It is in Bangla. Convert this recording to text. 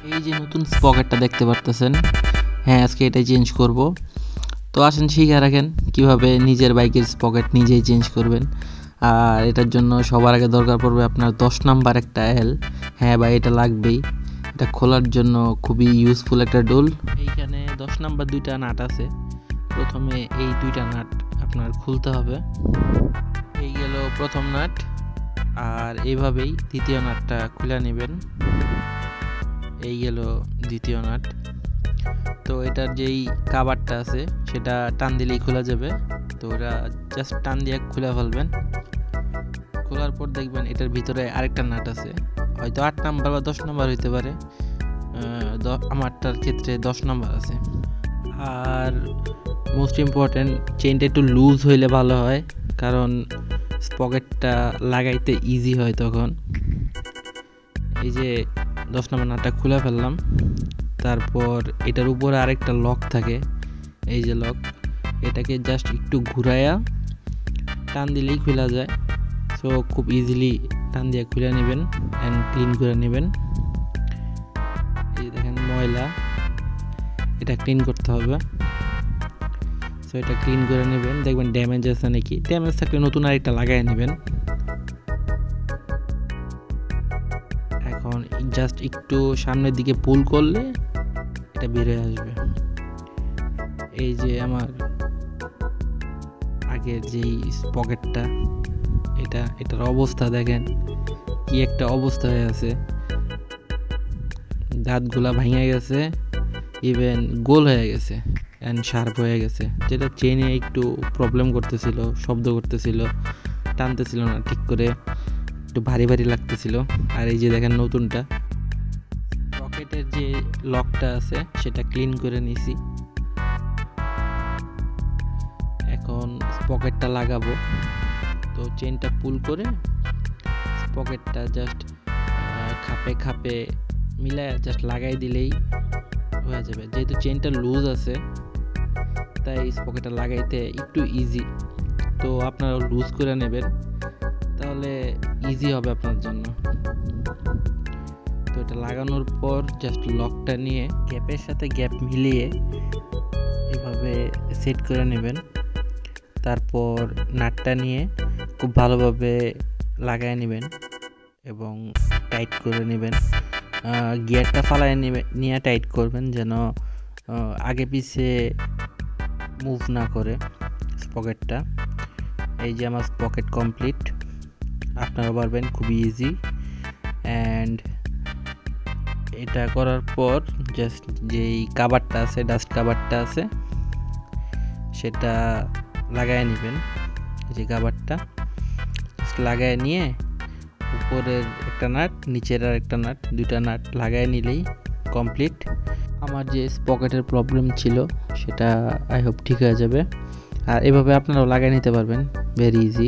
এই যে নতুন স্পকেটটা দেখতে পারতেছেন, হ্যাঁ আজকে এটাই চেঞ্জ করব। তো আসেন শিখে রাখেন কিভাবে নিজের বাইকের স্পকেট নিজেই চেঞ্জ করবেন। আর এটার জন্য সবার আগে দরকার পড়বে আপনার 10 নাম্বার একটা এল। হ্যাঁ ভাই, এটা লাগবেই। এটা খোলার জন্য খুবই ইউজফুল একটা টুল। এইখানে 10 নাম্বার দুইটা নাট আছে। প্রথমে এই দুইটা নাট আপনার খুলতে হবে। এই গেল প্রথম নাট, আর এইভাবেই দ্বিতীয় নাটটা খুলে নেবেন। এই গেল দ্বিতীয় নাট। তো এটার যেই কাভারটা আছে সেটা টান দিলেই খোলা যাবে। তো ওটা জাস্ট টান দিয়ে খুলে ফেলবেন। খোলার পর দেখবেন এটার ভিতরে আরেকটা নাট আছে, হয়তো 8 নাম্বার বা 10 নাম্বার হইতে পারে। আমারটার ক্ষেত্রে 10 নাম্বার আছে। আর মোস্ট ইম্পর্টেন্ট, চেইনটা একটু লুজ হইলে ভালো হয়, কারণ স্পকেটটা লাগাইতে ইজি হয় তখন। এই যে 10 নম্বর নাটটা খুলে ফেললাম। তারপর এটার উপরে আরেকটা লক থাকে, এই যে লক, এটাকে জাস্ট একটু ঘুরাইয়া টান দিলেই খোলা যায়। সো খুব ইজিলি টান দিয়ে খুলে নেবেন অ্যান্ড ক্লিন করে নেবেন। এই দেখেন ময়লা, এটা ক্লিন করতে হবে। সো এটা ক্লিন করে নেবেন, দেখবেন ড্যামেজ আছে নাকি। ড্যামেজ থাকলে নতুন আরেকটা লাগাই নেবেন। এখন জাস্ট একটু সামনের দিকে পুল করলে এটা বেরিয়ে আসবে। এই যে আমার আগের যেই পকেটটা, এটার অবস্থা দেখেন কি একটা অবস্থা হয়ে আছে। দাঁতগুলা ভেঙে গেছে, ইভেন গোল হয়ে গেছে অ্যান্ড শার্প হয়ে গেছে, যেটা চেনে একটু প্রবলেম করতেছিল, শব্দ করতেছিল, টানতেছিল না ঠিক করে, একটু ভারী ভারী লাগতেছিল। আর এই যে দেখেন নতুনটা পকেটের যে লকটা আছে সেটা ক্লিন করে নিছি। এখন পকেটটা লাগাবো। তো চেনটা পুল করে পকেটটা জাস্ট খাপে খাপে মিলায় জাস্ট লাগাই দিলেই হয়ে যাবে। যেহেতু চেনটা লুজ আছে তাই পকেটটা লাগাইতে একটু ইজি। তো আপনারা লুজ করে নেবেন, তাহলে ইজি হবে আপনার জন্য। তো এটা লাগানোর পর জাস্ট লকটা নিয়ে গ্যাপের সাথে গ্যাপ মিলিয়ে এভাবে সেট করে নেবেন। তারপর নাটটা নিয়ে খুব ভালোভাবে লাগায় নেবেন এবং টাইট করে নেবেন। গিয়ারটা ফালায় নিয়ে টাইট করবেন, যেন আগে পিছে মুভ না করে স্পকেটটা। এই যে আমার স্পকেট কমপ্লিট, আপনারা পারবেন খুবই ইজি। অ্যান্ড এটা করার পর জাস্ট যেই কাভারটা আছে, ডাস্ট কাভারটা আছে, সেটা লাগায় নেবেন। এই যে কাভারটা লাগায় নিয়ে উপরের একটা নাট, নিচের আর একটা নাট, দুইটা নাট লাগায় নিলেই কমপ্লিট। আমার যে স্পকেটের প্রবলেম ছিল সেটা আই হোপ ঠিক হয়ে যাবে। আর এভাবে আপনারাও লাগাই নিতে পারবেন, ভেরি ইজি।